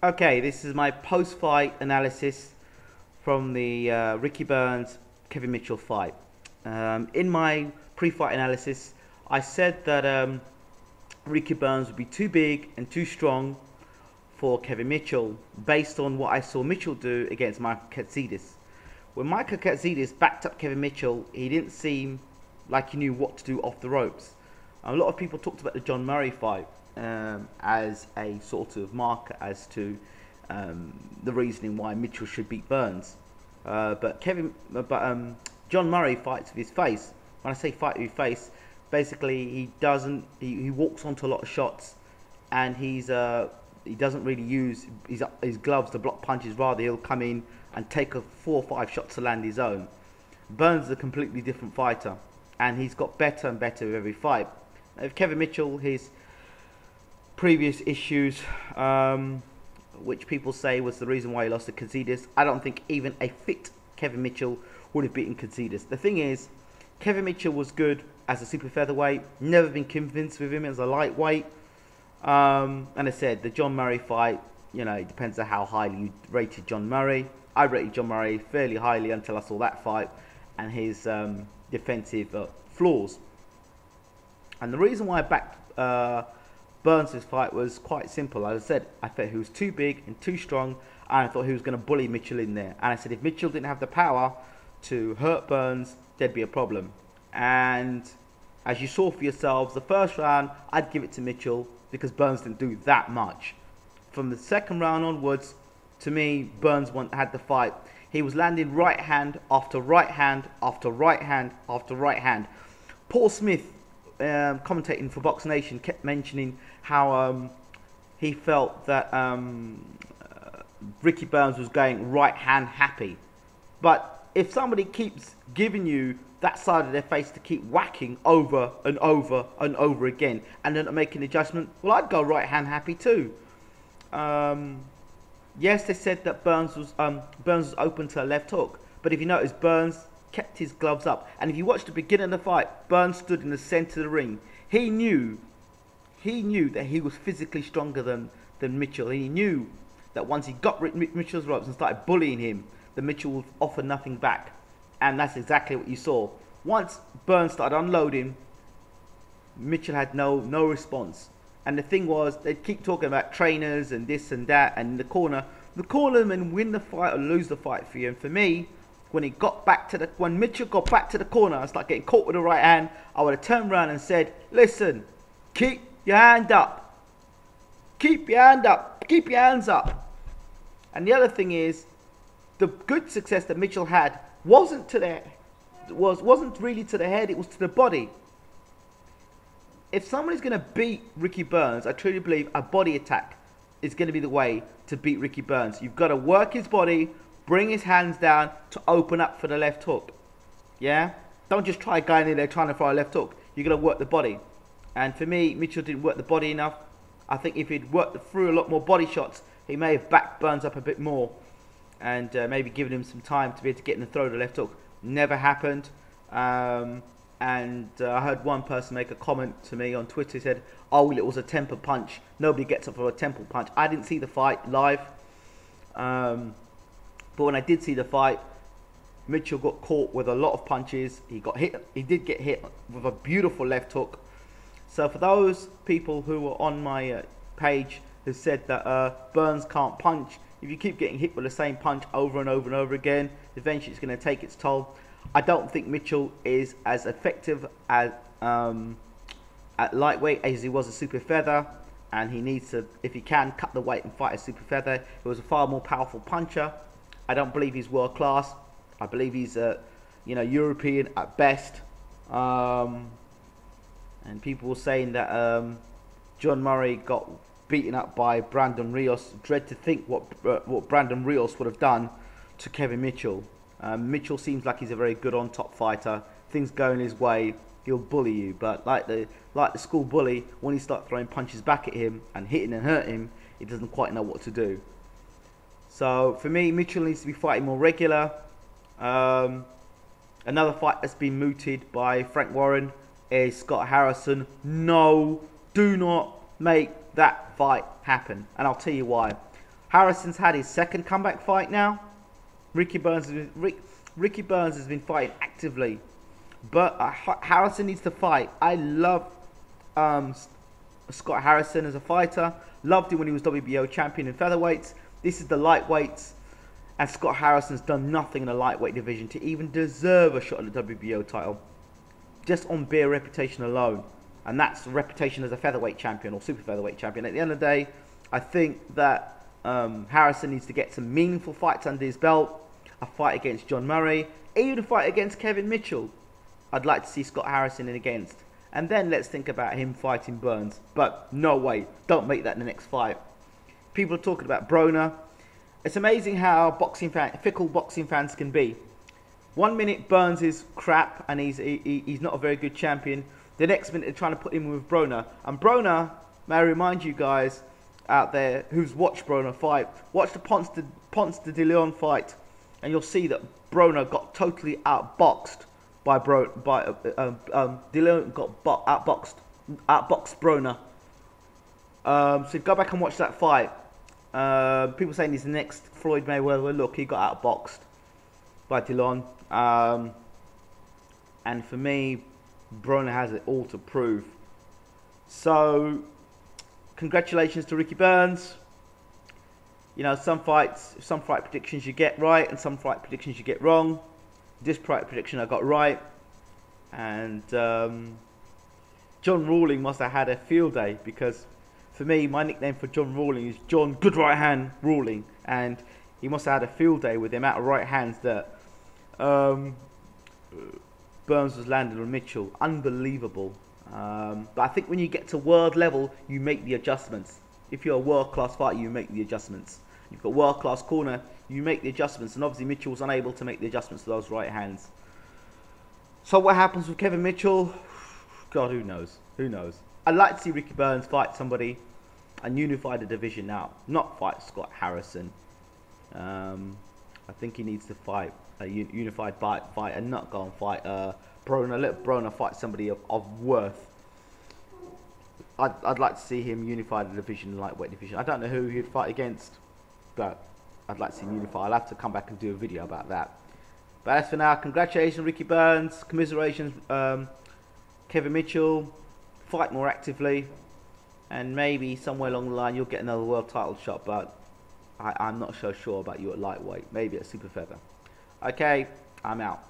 Okay, this is my post-fight analysis from the Ricky Burns Kevin Mitchell fight. In my pre-fight analysis, I said that Ricky Burns would be too big and too strong for Kevin Mitchell, based on what I saw Mitchell do against Michael Katsidis. When Michael Katsidis backed up Kevin Mitchell, he didn't seem like he knew what to do off the ropes. A lot of people talked about the John Murray fight as a sort of marker as to the reasoning why Mitchell should beat Burns. But John Murray fights with his face. When I say fight with his face, basically he walks onto a lot of shots, and he doesn't really use his gloves to block punches. Rather, he'll come in and take 4 or 5 shots to land his own. Burns is a completely different fighter, and he's got better and better with every fight. With Kevin Mitchell, his previous issues, which people say was the reason why he lost to Katsidis, I don't think even a fit Kevin Mitchell would have beaten Katsidis. The thing is, Kevin Mitchell was good as a super featherweight, never been convinced with him as a lightweight. And I said, the John Murray fight, it depends on how highly you rated John Murray. I rated John Murray fairly highly until I saw that fight and his defensive flaws. And the reason why I backed Burns' fight was quite simple. As I said, I thought he was too big and too strong, and I thought he was going to bully Mitchell in there. And I said, if Mitchell didn't have the power to hurt Burns, there'd be a problem. And as you saw for yourselves, the first round, I'd give it to Mitchell because Burns didn't do that much. From the second round onwards, to me, Burns had the fight. He was landing right hand after right hand after right hand after right hand. Paul Smith, commentating for Box Nation, kept mentioning how he felt that Ricky Burns was going right hand happy. But if somebody keeps giving you that side of their face to keep whacking over and over and over again and then making an adjustment, well, I'd go right hand happy too. Yes, they said that Burns was open to a left hook, but if you notice, Burns kept his gloves up. And if you watch the beginning of the fight, Burns stood in the center of the ring. He knew that he was physically stronger than Mitchell. He knew that once he got Mitchell's ropes and started bullying him, that Mitchell would offer nothing back. And that's exactly what you saw. Once Burns started unloading, Mitchell had no response. And the thing was, they'd keep talking about trainers and this and that, and the cornermen win the fight or lose the fight for you. And for me, when Mitchell got back to the corner and started getting caught with the right hand, I would have turned around and said, listen, keep your hand up. Keep your hand up. Keep your hands up. And the other thing is, the good success that Mitchell had wasn't really to the head, it was to the body. If somebody's going to beat Ricky Burns, I truly believe a body attack is going to be the way to beat Ricky Burns. You've got to work his body, bring his hands down to open up for the left hook. Yeah? Don't just try going in there trying to throw a left hook. You've got to work the body. And for me, Mitchell didn't work the body enough. I think if he'd worked through a lot more body shots, he may have backed Burns up a bit more and maybe given him some time to be able to get in and throw the left hook. Never happened. And I heard one person make a comment to me on Twitter. He said, oh, well, it was a temper punch. Nobody gets up for a temple punch. I didn't see the fight live. But when I did see the fight, Mitchell got caught with a lot of punches. He got hit. He did get hit with a beautiful left hook. So for those people who were on my page who said that Burns can't punch, if you keep getting hit with the same punch over and over and over again, eventually it's going to take its toll. I don't think Mitchell is as effective at lightweight as he was a super feather, and he needs to, if he can, cut the weight and fight a super feather. He was a far more powerful puncher. I don't believe he's world class. I believe he's European at best. And people were saying that John Murray got beaten up by Brandon Rios. Dread to think what Brandon Rios would have done to Kevin Mitchell. Mitchell seems like he's a very good on-top fighter. Things going his way, he'll bully you. But like the school bully, when he starts throwing punches back at him and hitting and hurting him, he doesn't quite know what to do. So for me, Mitchell needs to be fighting more regular. Another fight that's been mooted by Frank Warren is Scott Harrison. No, do not make that fight happen. And I'll tell you why. Harrison's had his second comeback fight now. Ricky Burns has been fighting actively, but Harrison needs to fight. I love Scott Harrison as a fighter. Loved him when he was WBO champion in featherweights. This is the lightweights, and Scott Harrison's done nothing in the lightweight division to even deserve a shot at the WBO title, just on bare reputation alone, and that's reputation as a featherweight champion or super featherweight champion. At the end of the day, I think that Harrison needs to get some meaningful fights under his belt. A fight against John Murray, even a fight against Kevin Mitchell. I'd like to see Scott Harrison in against. And then let's think about him fighting Burns. But no way, don't make that the next fight. People are talking about Broner. It's amazing how fickle boxing fans can be. 1 minute Burns is crap and he's not a very good champion. The next minute they're trying to put him with Broner. And Broner, may I remind you guys out there who's watched Broner fight, watch the Ponce de Leon fight, and you'll see that Broner got totally outboxed by De Leon got outboxed Broner. So go back and watch that fight. People saying he's the next Floyd Mayweather. Look, he got outboxed by De Leon. And for me, Broner has it all to prove. So, congratulations to Ricky Burns. You know, some fight predictions you get right and some fight predictions you get wrong. This fight prediction I got right. And John Rawling must have had a field day, because for me, my nickname for John Rawling is John Good Right Hand Rawling. And he must have had a field day with the amount of right hands that Burns was landing on Mitchell. Unbelievable. But I think when you get to world level, you make the adjustments. If you're a world-class fighter, you make the adjustments. You've got world-class corner, you make the adjustments. And obviously Mitchell was unable to make the adjustments to those right hands. So what happens with Kevin Mitchell? God, who knows? Who knows? I'd like to see Ricky Burns fight somebody and unify the division now. Not fight Scott Harrison. I think he needs to fight a unified fight and not go and fight Broner. Let Broner fight somebody of worth. I'd like to see him unify the division, the lightweight division. I don't know who he'd fight against, but I'd like to see him unify. I'll have to come back and do a video about that. But as for now, congratulations Ricky Burns, commiserations Kevin Mitchell, fight more actively, and maybe somewhere along the line you'll get another world title shot, but I'm not so sure about you at lightweight, maybe at super feather. Okay, I'm out.